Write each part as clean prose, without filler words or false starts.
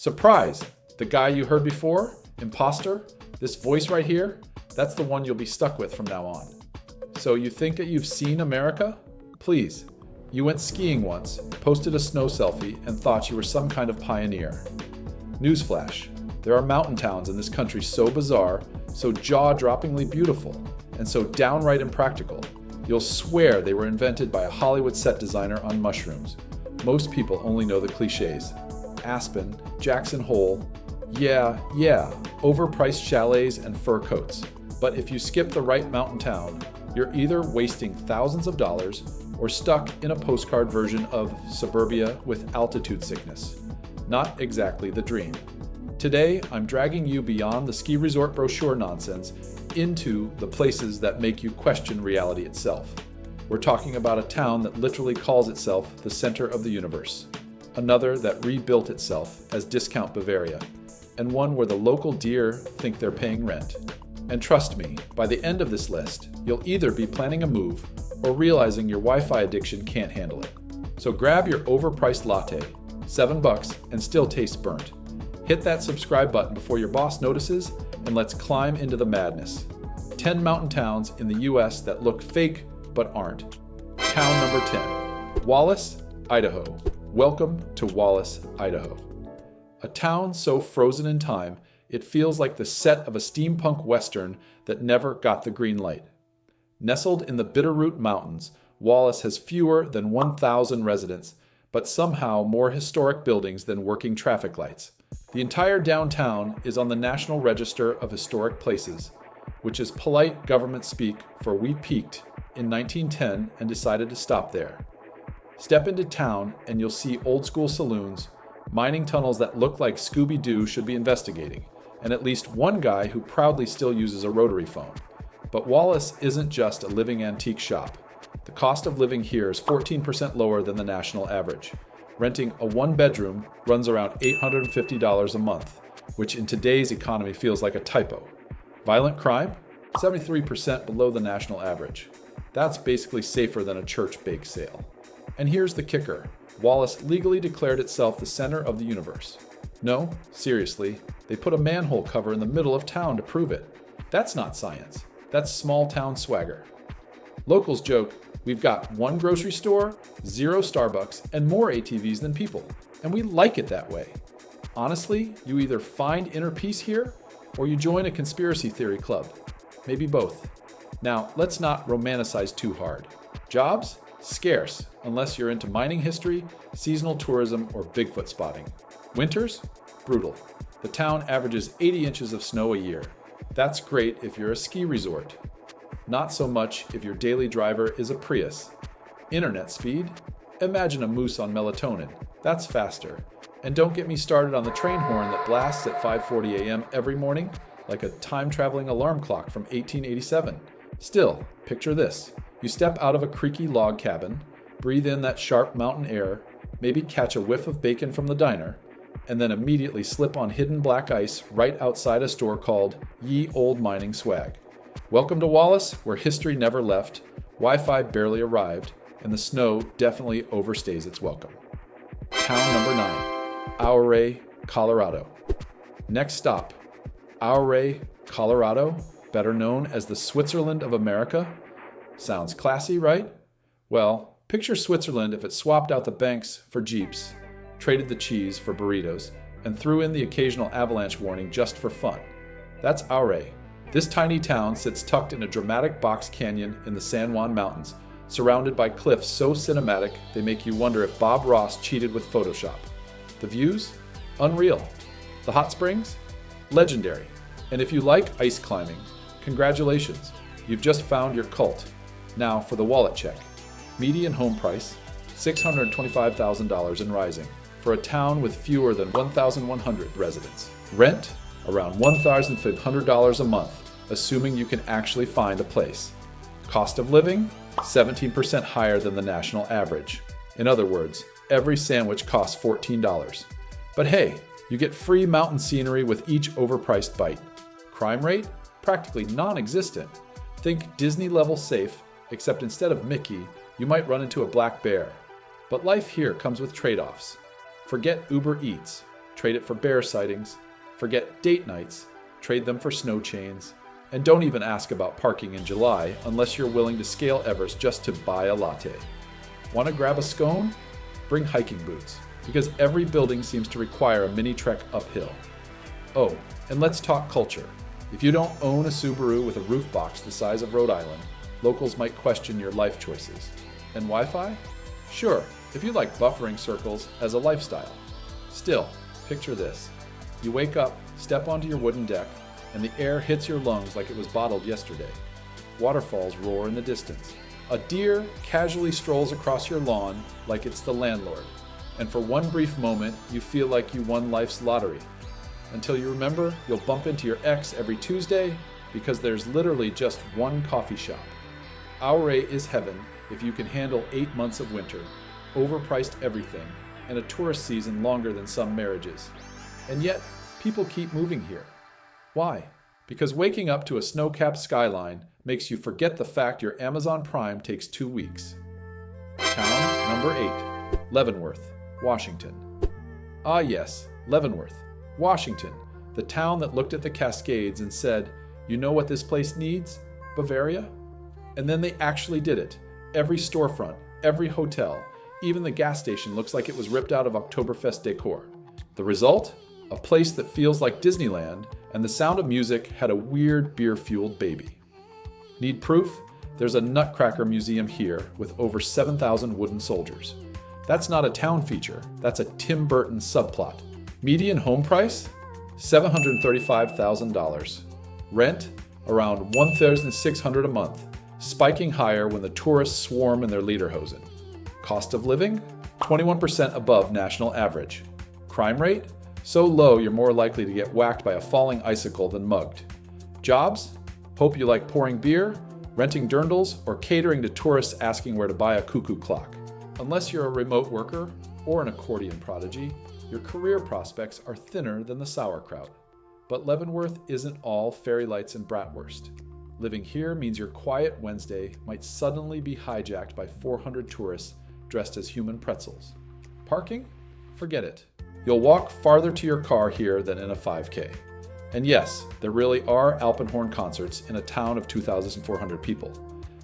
Surprise! The guy you heard before? Imposter? This voice right here? That's the one you'll be stuck with from now on. So you think that you've seen America? Please. You went skiing once, posted a snow selfie, and thought you were some kind of pioneer. Newsflash. There are mountain towns in this country so bizarre, so jaw-droppingly beautiful, and so downright impractical, you'll swear they were invented by a Hollywood set designer on mushrooms. Most people only know the cliches. Aspen, Jackson Hole, yeah, overpriced chalets and fur coats. But if you skip the right mountain town, you're either wasting thousands of dollars or stuck in a postcard version of suburbia with altitude sickness. Not exactly the dream. Today, I'm dragging you beyond the ski resort brochure nonsense into the places that make you question reality itself. We're talking about a town that literally calls itself the center of the universe. Another that rebuilt itself as Discount Bavaria, and one where the local deer think they're paying rent. And trust me, by the end of this list, you'll either be planning a move or realizing your Wi-Fi addiction can't handle it. So grab your overpriced latte, $7 and still tastes burnt. Hit that subscribe button before your boss notices, and let's climb into the madness. 10 mountain towns in the US that look fake but aren't. Town number 10, Wallace, Idaho. Welcome to Wallace, Idaho. A town so frozen in time, it feels like the set of a steampunk western that never got the green light. Nestled in the Bitterroot Mountains, Wallace has fewer than 1,000 residents, but somehow more historic buildings than working traffic lights. The entire downtown is on the National Register of Historic Places, which is polite government speak for we peaked in 1910 and decided to stop there. Step into town and you'll see old school saloons, mining tunnels that look like Scooby-Doo should be investigating, and at least one guy who proudly still uses a rotary phone. But Wallace isn't just a living antique shop. The cost of living here is 14% lower than the national average. Renting a one-bedroom runs around $850 a month, which in today's economy feels like a typo. Violent crime? 73% below the national average. That's basically safer than a church bake sale. And here's the kicker. Wallace legally declared itself the center of the universe. No, seriously, they put a manhole cover in the middle of town to prove it. That's not science. That's small town swagger. Locals joke, we've got one grocery store, 0 Starbucks, and more ATVs than people. And we like it that way. Honestly, you either find inner peace here, or you join a conspiracy theory club. Maybe both. Now, let's not romanticize too hard. Jobs? Scarce, unless you're into mining history, seasonal tourism, or Bigfoot spotting. Winters? Brutal. The town averages 80 inches of snow a year. That's great if you're a ski resort. Not so much if your daily driver is a Prius. Internet speed? Imagine a moose on melatonin. That's faster. And don't get me started on the train horn that blasts at 5:40 a.m. every morning like a time-traveling alarm clock from 1887. Still, picture this. You step out of a creaky log cabin, breathe in that sharp mountain air, maybe catch a whiff of bacon from the diner, and then immediately slip on hidden black ice right outside a store called Ye Old Mining Swag. Welcome to Wallace, where history never left, Wi-Fi barely arrived, and the snow definitely overstays its welcome. Town number 9, Ouray, Colorado. Next stop, Ouray, Colorado, better known as the Switzerland of America. Sounds classy, right? Well, picture Switzerland if it swapped out the banks for Jeeps, traded the cheese for burritos, and threw in the occasional avalanche warning just for fun. That's Ouray. This tiny town sits tucked in a dramatic box canyon in the San Juan Mountains, surrounded by cliffs so cinematic they make you wonder if Bob Ross cheated with Photoshop. The views? Unreal. The hot springs? Legendary. And if you like ice climbing, congratulations, you've just found your cult. Now for the wallet check. Median home price, $625,000 and rising, for a town with fewer than 1,100 residents. Rent, around $1,500 a month, assuming you can actually find a place. Cost of living, 17% higher than the national average. In other words, every sandwich costs $14. But hey, you get free mountain scenery with each overpriced bite. Crime rate? Practically non-existent. Think Disney-level safe, except instead of Mickey, you might run into a black bear. But life here comes with trade-offs. Forget Uber Eats. trade it for bear sightings. Forget date nights, trade them for snow chains. And don't even ask about parking in July unless you're willing to scale Everest just to buy a latte. Want to grab a scone? Bring hiking boots, because every building seems to require a mini trek uphill. Oh, and let's talk culture. If you don't own a Subaru with a roof box the size of Rhode Island, locals might question your life choices. And Wi-Fi? Sure, if you like buffering circles as a lifestyle. Still, picture this. You wake up, step onto your wooden deck, and the air hits your lungs like it was bottled yesterday. Waterfalls roar in the distance. A deer casually strolls across your lawn like it's the landlord. And for one brief moment, you feel like you won life's lottery. Until you remember you'll bump into your ex every Tuesday because there's literally just one coffee shop. Ouray is heaven if you can handle 8 months of winter, overpriced everything, and a tourist season longer than some marriages. And yet, people keep moving here. Why? Because waking up to a snow-capped skyline makes you forget the fact your Amazon Prime takes 2 weeks. Town number 8, Leavenworth, Washington. Ah yes, Leavenworth, Washington, the town that looked at the Cascades and said, "You know what this place needs? Bavaria?" And then they actually did it. Every storefront, every hotel, even the gas station looks like it was ripped out of Oktoberfest decor. The result? A place that feels like Disneyland, and the Sound of Music had a weird beer-fueled baby. Need proof? There's a Nutcracker museum here with over 7,000 wooden soldiers. That's not a town feature, that's a Tim Burton subplot. Median home price? $735,000. Rent? Around $1,600 a month, spiking higher when the tourists swarm in their lederhosen. Cost of living? 21% above national average. Crime rate? So low you're more likely to get whacked by a falling icicle than mugged. Jobs? Hope you like pouring beer, renting dirndls, or catering to tourists asking where to buy a cuckoo clock. Unless you're a remote worker or an accordion prodigy, your career prospects are thinner than the sauerkraut. But Leavenworth isn't all fairy lights and bratwurst. Living here means your quiet Wednesday might suddenly be hijacked by 400 tourists dressed as human pretzels. Parking? Forget it. You'll walk farther to your car here than in a 5K. And yes, there really are Alpenhorn concerts in a town of 2,400 people.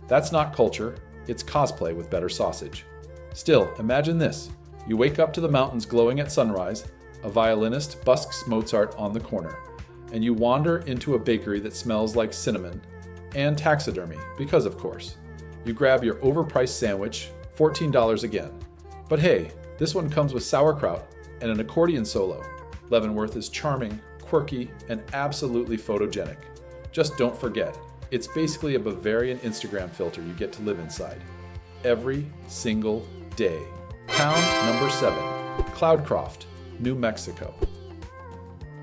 That's not culture, it's cosplay with better sausage. Still, imagine this. You wake up to the mountains glowing at sunrise, a violinist busks Mozart on the corner, and you wander into a bakery that smells like cinnamon and taxidermy, because of course. You grab your overpriced sandwich, $14 again. But hey, this one comes with sauerkraut and an accordion solo. Leavenworth is charming, quirky, and absolutely photogenic. Just don't forget, it's basically a Bavarian Instagram filter you get to live inside. Every single day. Town number 7, Cloudcroft, New Mexico.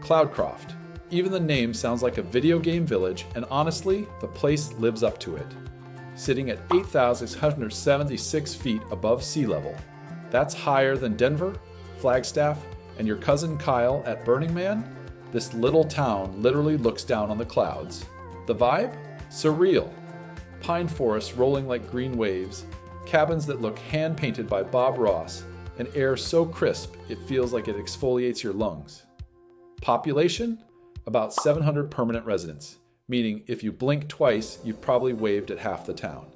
Cloudcroft. Even the name sounds like a video game village, and honestly, the place lives up to it. Sitting at 8,676 feet above sea level. That's higher than Denver, Flagstaff, and your cousin Kyle at Burning Man. This little town literally looks down on the clouds. The vibe? Surreal. Pine forests rolling like green waves, cabins that look hand-painted by Bob Ross, and air so crisp it feels like it exfoliates your lungs. Population? About 700 permanent residents, meaning if you blink twice, you've probably waved at half the town.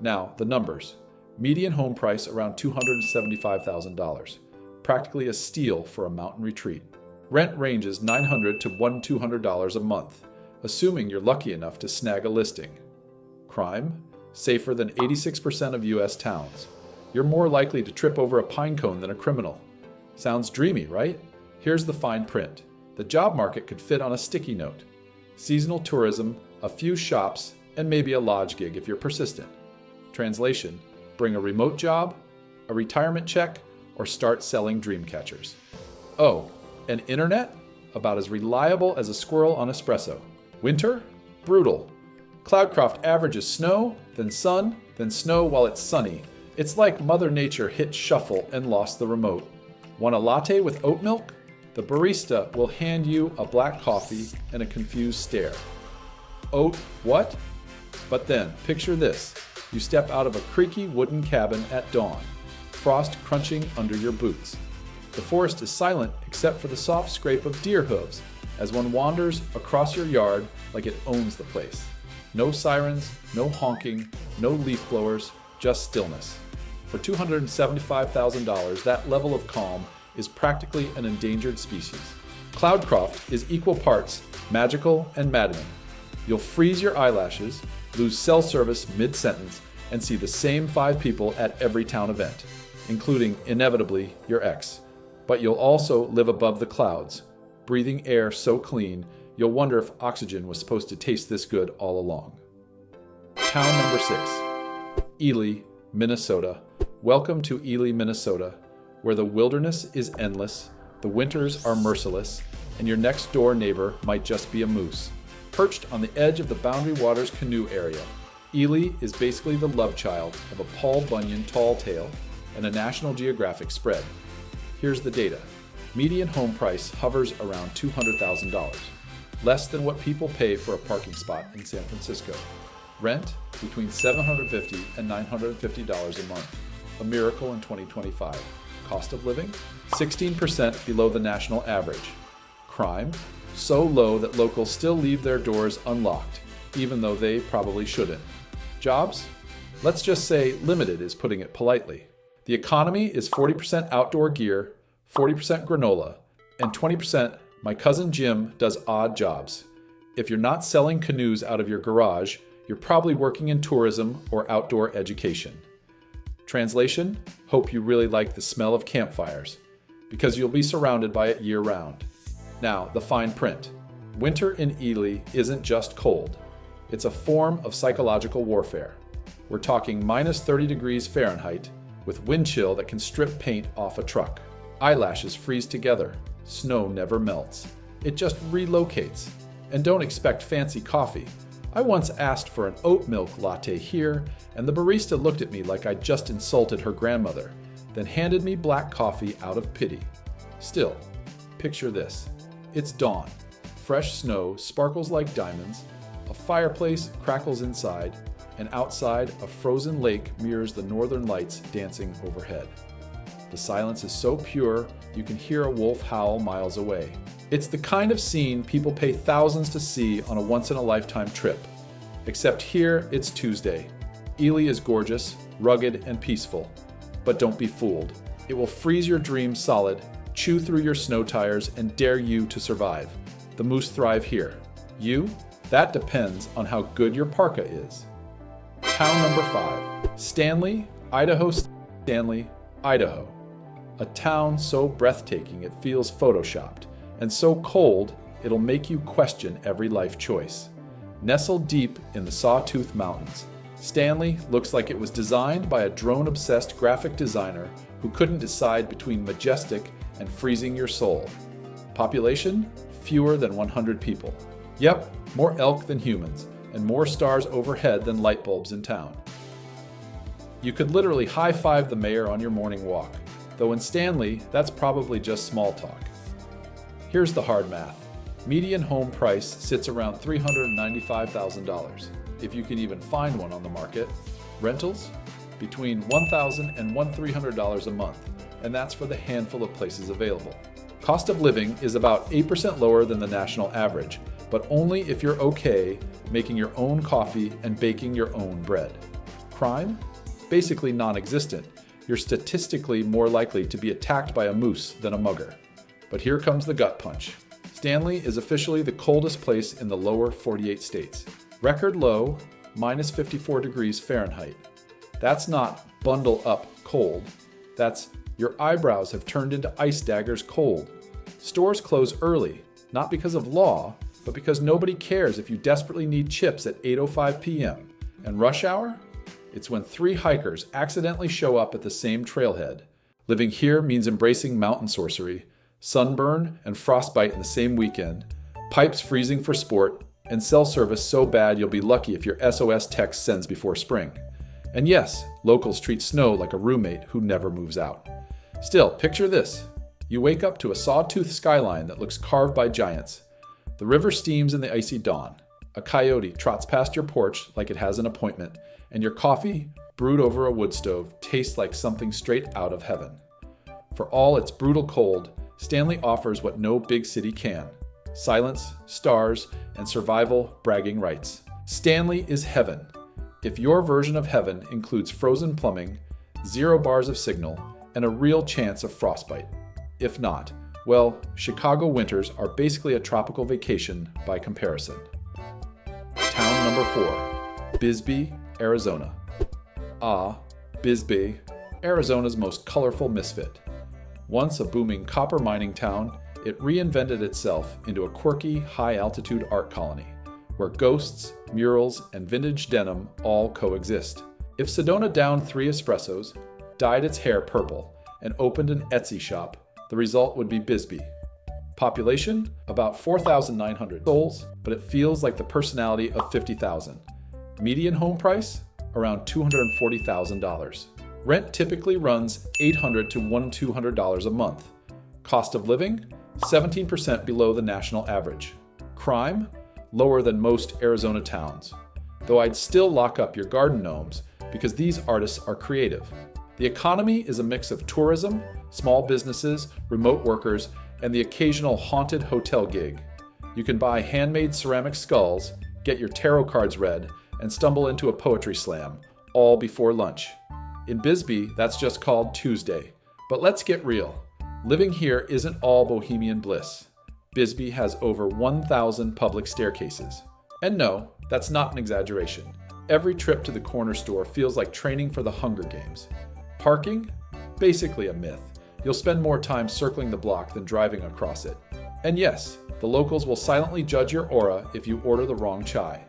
Now, the numbers. Median home price around $275,000, practically a steal for a mountain retreat. Rent ranges $900 to $1,200 a month, assuming you're lucky enough to snag a listing. Crime? Safer than 86% of US towns. You're more likely to trip over a pine cone than a criminal. Sounds dreamy, right? Here's the fine print. The job market could fit on a sticky note. Seasonal tourism, a few shops, and maybe a lodge gig if you're persistent. Translation: bring a remote job, a retirement check, or start selling dream catchers. Oh, and internet? About as reliable as a squirrel on espresso. Winter? Brutal. Cloudcroft averages snow, then sun, then snow while it's sunny. It's like Mother Nature hit shuffle and lost the remote. Want a latte with oat milk? The barista will hand you a black coffee and a confused stare. Oat what? But then, picture this. You step out of a creaky wooden cabin at dawn, frost crunching under your boots. The forest is silent except for the soft scrape of deer hooves as one wanders across your yard like it owns the place. No sirens, no honking, no leaf blowers, just stillness. For $275,000, that level of calm is practically an endangered species. Cloudcroft is equal parts magical and maddening. You'll freeze your eyelashes, lose cell service mid-sentence, and see the same 5 people at every town event, including, inevitably, your ex. But you'll also live above the clouds, breathing air so clean, you'll wonder if oxygen was supposed to taste this good all along. Town number 6, Ely, Minnesota. Welcome to Ely, Minnesota, where the wilderness is endless, the winters are merciless, and your next door neighbor might just be a moose. Perched on the edge of the Boundary Waters canoe area, Ely is basically the love child of a Paul Bunyan tall tale and a National Geographic spread. Here's the data. Median home price hovers around $200,000, less than what people pay for a parking spot in San Francisco. Rent between $750 and $950 a month, a miracle in 2025. Cost of living 16% below the national average. Crime so low that locals still leave their doors unlocked, even though they probably shouldn't. Jobs? Let's just say limited is putting it politely. The economy is 40% outdoor gear, 40% granola, and 20% my cousin Jim does odd jobs. If you're not selling canoes out of your garage, you're probably working in tourism or outdoor education. Translation: hope you really like the smell of campfires, because you'll be surrounded by it year-round. Now, the fine print. Winter in Ely isn't just cold. It's a form of psychological warfare. We're talking minus 30 degrees Fahrenheit, with wind chill that can strip paint off a truck. Eyelashes freeze together. Snow never melts. It just relocates. And don't expect fancy coffee. I once asked for an oat milk latte here, and the barista looked at me like I'd just insulted her grandmother, then handed me black coffee out of pity. Still, picture this. It's dawn. Fresh snow sparkles like diamonds, a fireplace crackles inside, and outside, a frozen lake mirrors the northern lights dancing overhead. The silence is so pure, you can hear a wolf howl miles away. It's the kind of scene people pay thousands to see on a once-in-a-lifetime trip. Except here, it's Tuesday. Ely is gorgeous, rugged, and peaceful. But don't be fooled. It will freeze your dreams solid, chew through your snow tires, and dare you to survive. The moose thrive here. You? That depends on how good your parka is. Town number 5, Stanley, Idaho. Stanley, Idaho. A town so breathtaking it feels photoshopped, and so cold it'll make you question every life choice. Nestled deep in the Sawtooth Mountains, Stanley looks like it was designed by a drone-obsessed graphic designer who couldn't decide between majestic and freezing your soul. Population? Fewer than 100 people. Yep, more elk than humans, and more stars overhead than light bulbs in town. You could literally high-five the mayor on your morning walk, though in Stanley, that's probably just small talk. Here's the hard math. Median home price sits around $395,000, if you can even find one on the market. Rentals? Between $1,000 and $1,300 a month, and that's for the handful of places available. Cost of living is about 8% lower than the national average, but only if you're okay making your own coffee and baking your own bread. Crime? Basically non-existent. You're statistically more likely to be attacked by a moose than a mugger. But here comes the gut punch. Stanley is officially the coldest place in the lower 48 states. Record low, minus 54 degrees Fahrenheit. That's not bundle up cold. That's your eyebrows have turned into ice daggers cold. Stores close early, not because of law, but because nobody cares if you desperately need chips at 8:05 p.m. And rush hour? It's when 3 hikers accidentally show up at the same trailhead. Living here means embracing mountain sorcery, sunburn and frostbite in the same weekend, pipes freezing for sport, and cell service so bad you'll be lucky if your SOS text sends before spring. And yes, locals treat snow like a roommate who never moves out. Still, picture this. You wake up to a sawtooth skyline that looks carved by giants. The river steams in the icy dawn. A coyote trots past your porch like it has an appointment, and your coffee, brewed over a wood stove, tastes like something straight out of heaven. For all its brutal cold, Stanley offers what no big city can: silence, stars, and survival bragging rights. Stanley is heaven. If your version of heaven includes frozen plumbing, 0 bars of signal, and a real chance of frostbite. If not, well, Chicago winters are basically a tropical vacation by comparison. Town number 4, Bisbee, Arizona. Bisbee, Arizona's most colorful misfit. Once a booming copper mining town, it reinvented itself into a quirky, high-altitude art colony, where ghosts, murals, and vintage denim all coexist. If Sedona downed 3 espressos, dyed its hair purple, and opened an Etsy shop, the result would be Bisbee. Population? About 4,900 souls, but it feels like the personality of 50,000. Median home price? Around $240,000. Rent typically runs $800 to $1,200 a month. Cost of living? 17% below the national average. Crime? Lower than most Arizona towns. Though I'd still lock up your garden gnomes because these artists are creative. The economy is a mix of tourism, small businesses, remote workers, and the occasional haunted hotel gig. You can buy handmade ceramic skulls, get your tarot cards read, and stumble into a poetry slam, all before lunch. In Bisbee, that's just called Tuesday. But let's get real. Living here isn't all bohemian bliss. Bisbee has over 1,000 public staircases. And no, that's not an exaggeration. Every trip to the corner store feels like training for the Hunger Games. Parking? Basically a myth. You'll spend more time circling the block than driving across it. And yes, the locals will silently judge your aura if you order the wrong chai.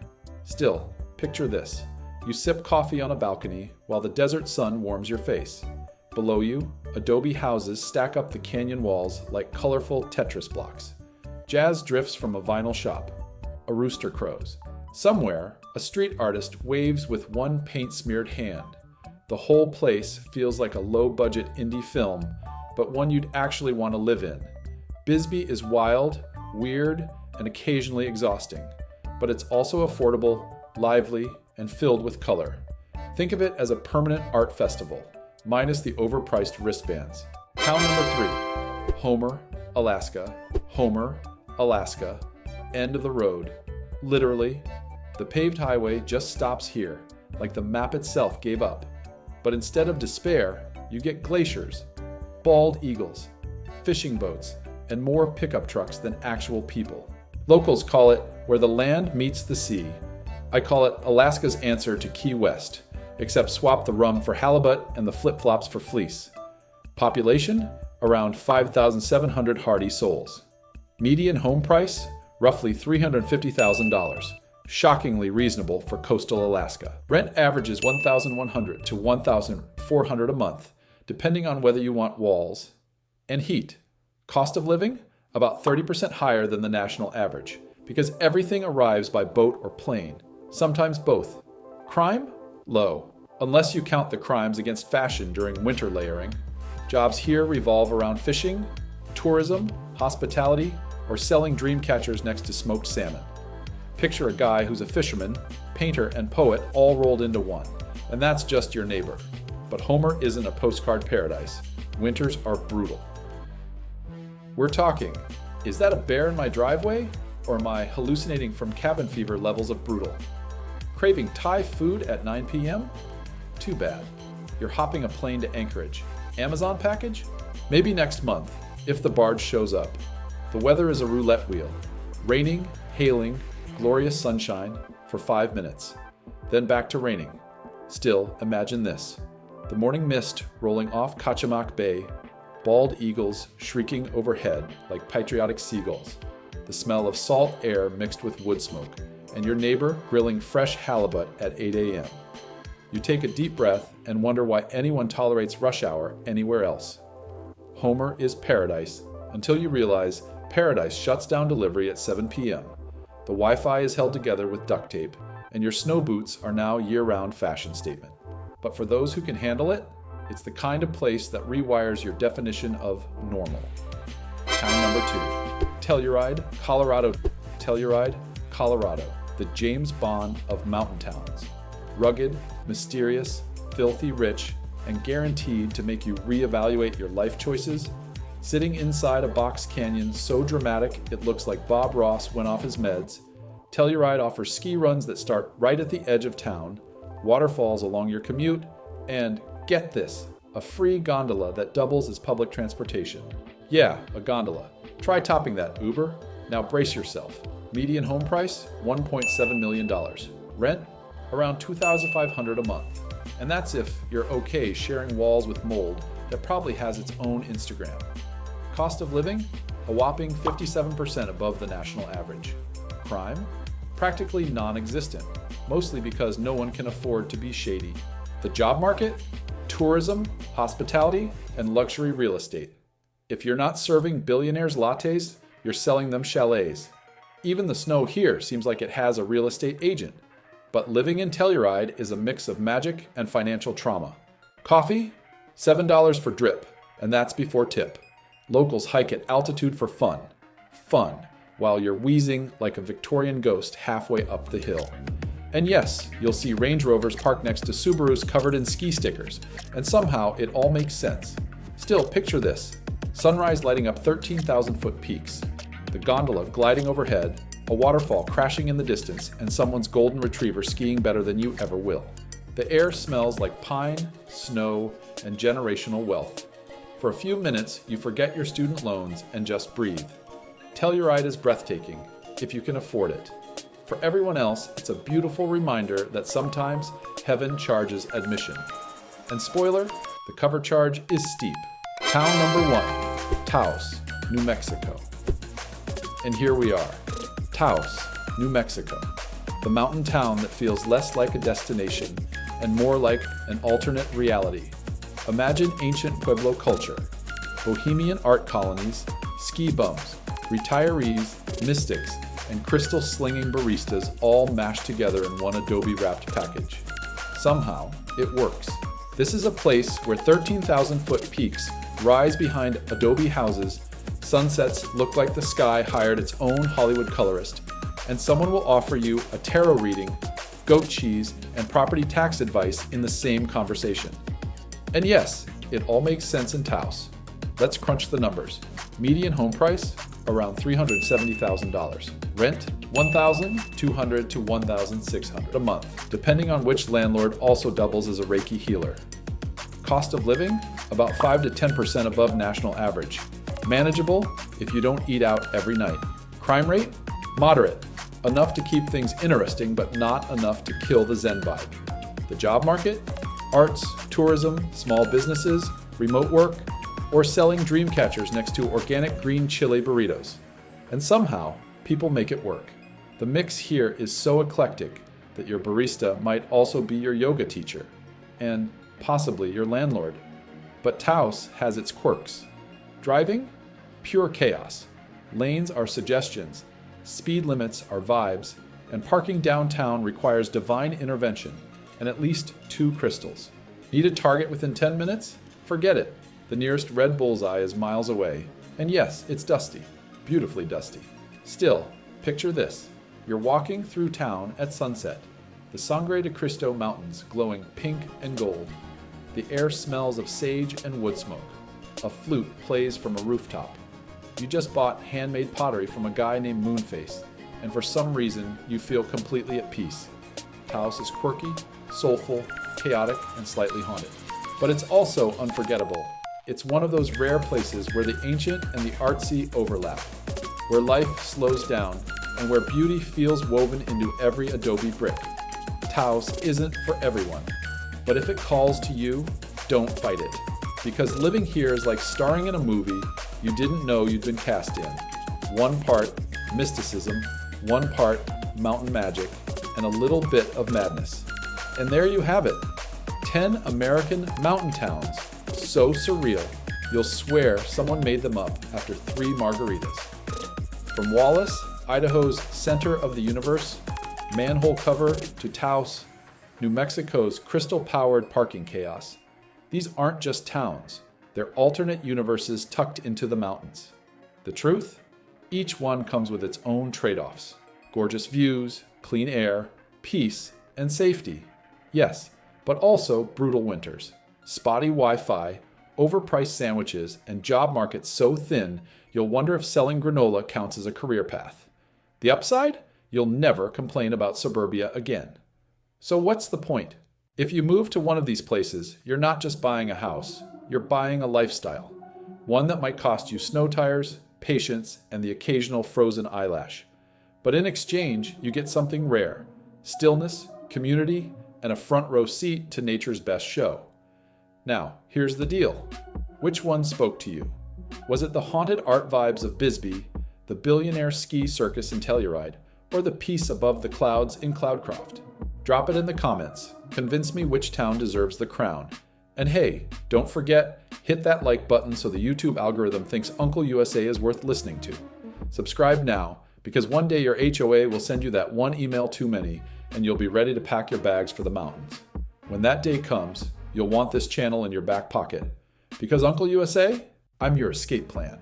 Still, picture this. You sip coffee on a balcony while the desert sun warms your face. Below you, adobe houses stack up the canyon walls like colorful Tetris blocks. Jazz drifts from a vinyl shop. A rooster crows. Somewhere, a street artist waves with one paint-smeared hand. The whole place feels like a low-budget indie film, but one you'd actually want to live in. Bisbee is wild, weird, and occasionally exhausting, but it's also affordable, lively, and filled with color. Think of it as a permanent art festival, minus the overpriced wristbands. Town number 3, Homer, Alaska. Homer, Alaska. End of the road. Literally, the paved highway just stops here, like the map itself gave up. But instead of despair, you get glaciers, bald eagles, fishing boats, and more pickup trucks than actual people. Locals call it where the land meets the sea. I call it Alaska's answer to Key West, except swap the rum for halibut and the flip-flops for fleece. Population? Around 5,700 hardy souls. Median home price? Roughly $350,000. Shockingly reasonable for coastal Alaska. Rent averages $1,100 to $1,400 a month, depending on whether you want walls and heat. Cost of living? About 30% higher than the national average, because everything arrives by boat or plane, sometimes both. Crime? Low, unless you count the crimes against fashion during winter layering. Jobs here revolve around fishing, tourism, hospitality, or selling dream catchers next to smoked salmon. Picture a guy who's a fisherman, painter, and poet all rolled into one, and that's just your neighbor. But Homer isn't a postcard paradise. Winters are brutal. We're talking, is that a bear in my driveway, or am I hallucinating from cabin fever levels of brutal? Craving Thai food at 9 p.m.? Too bad. You're hopping a plane to Anchorage. Amazon package? Maybe next month, if the barge shows up. The weather is a roulette wheel. Raining, hailing, glorious sunshine for 5 minutes. Then back to raining. Still, imagine this. The morning mist rolling off Kachemak Bay, bald eagles shrieking overhead like patriotic seagulls, the smell of salt air mixed with wood smoke, and your neighbor grilling fresh halibut at 8 a.m. You take a deep breath and wonder why anyone tolerates rush hour anywhere else. Homer is paradise until you realize paradise shuts down delivery at 7 p.m. The Wi-Fi is held together with duct tape, and your snow boots are now year-round fashion statement. But for those who can handle it, it's the kind of place that rewires your definition of normal. Town number 2, Telluride, Colorado. Telluride, Colorado, the James Bond of mountain towns. Rugged, mysterious, filthy rich, and guaranteed to make you reevaluate your life choices, sitting inside a box canyon so dramatic it looks like Bob Ross went off his meds, Telluride offers ski runs that start right at the edge of town, waterfalls along your commute, and, get this, a free gondola that doubles as public transportation. Yeah, a gondola. Try topping that, Uber. Now brace yourself. Median home price, $1.7 million. Rent, around $2,500 a month. And that's if you're okay sharing walls with mold that probably has its own Instagram. Cost of living, a whopping 57% above the national average. Crime, practically non-existent, mostly because no one can afford to be shady. The job market, tourism, hospitality, and luxury real estate. If you're not serving billionaires lattes, you're selling them chalets. Even the snow here seems like it has a real estate agent. But living in Telluride is a mix of magic and financial trauma. Coffee? $7 for drip, and that's before tip. Locals hike at altitude for fun. Fun, while you're wheezing like a Victorian ghost halfway up the hill. And yes, you'll see Range Rovers parked next to Subarus covered in ski stickers, and somehow it all makes sense. Still, picture this. Sunrise lighting up 13,000-foot peaks, the gondola gliding overhead, a waterfall crashing in the distance, and someone's golden retriever skiing better than you ever will. The air smells like pine, snow, and generational wealth. For a few minutes, you forget your student loans and just breathe. Telluride is breathtaking, if you can afford it. For everyone else, it's a beautiful reminder that sometimes heaven charges admission. And spoiler, the cover charge is steep. Town number 1, Taos, New Mexico. And here we are, Taos, New Mexico, the mountain town that feels less like a destination and more like an alternate reality. Imagine ancient Pueblo culture, bohemian art colonies, ski bums, retirees, mystics, and crystal-slinging baristas all mashed together in one adobe-wrapped package. Somehow, it works. This is a place where 13,000-foot peaks rise behind adobe houses, sunsets look like the sky hired its own Hollywood colorist, and someone will offer you a tarot reading, goat cheese, and property tax advice in the same conversation. And yes, it all makes sense in Taos. Let's crunch the numbers. Median home price, around $370,000. Rent, $1,200 to $1,600 a month, depending on which landlord also doubles as a Reiki healer. Cost of living, about 5 to 10% above national average. Manageable if you don't eat out every night. Crime rate, moderate, enough to keep things interesting but not enough to kill the Zen vibe. The job market, arts, tourism, small businesses, remote work, or selling dream catchers next to organic green chile burritos. And somehow, people make it work. The mix here is so eclectic that your barista might also be your yoga teacher, and possibly your landlord. But Taos has its quirks. Driving? Pure chaos. Lanes are suggestions, speed limits are vibes, and parking downtown requires divine intervention and at least 2 crystals. Need a target within 10 minutes? Forget it. The nearest red bullseye is miles away. And yes, it's dusty. Beautifully dusty. Still, picture this. You're walking through town at sunset. The Sangre de Cristo Mountains glowing pink and gold. The air smells of sage and wood smoke. A flute plays from a rooftop. You just bought handmade pottery from a guy named Moonface, and for some reason, you feel completely at peace. Taos is quirky, soulful, chaotic, and slightly haunted. But it's also unforgettable. It's one of those rare places where the ancient and the artsy overlap, where life slows down, and where beauty feels woven into every adobe brick. Taos isn't for everyone, but if it calls to you, don't fight it. Because living here is like starring in a movie you didn't know you'd been cast in. One part mysticism, one part mountain magic, and a little bit of madness. And there you have it. 10 American mountain towns, so surreal, you'll swear someone made them up after 3 margaritas. From Wallace, Idaho's center of the universe, manhole cover, to Taos, New Mexico's crystal-powered parking chaos. These aren't just towns, they're alternate universes tucked into the mountains. The truth? Each one comes with its own trade-offs. Gorgeous views, clean air, peace, and safety. Yes, but also brutal winters. spotty Wi-Fi, overpriced sandwiches, and job market so thin you'll wonder if selling granola counts as a career path. The upside? You'll never complain about suburbia again. So what's the point? If you move to one of these places, you're not just buying a house, you're buying a lifestyle. One that might cost you snow tires, patience, and the occasional frozen eyelash. But in exchange, you get something rare: stillness, community, and a front row seat to nature's best show. Now, here's the deal. Which one spoke to you? Was it the haunted art vibes of Bisbee, the billionaire ski circus in Telluride, or the peace above the clouds in Cloudcroft? Drop it in the comments. Convince me which town deserves the crown. And hey, don't forget, hit that like button so the YouTube algorithm thinks Uncle USA is worth listening to. Subscribe now, because one day your HOA will send you that one email too many, and you'll be ready to pack your bags for the mountains. When that day comes, you'll want this channel in your back pocket. Because Uncle USA, I'm your escape plan.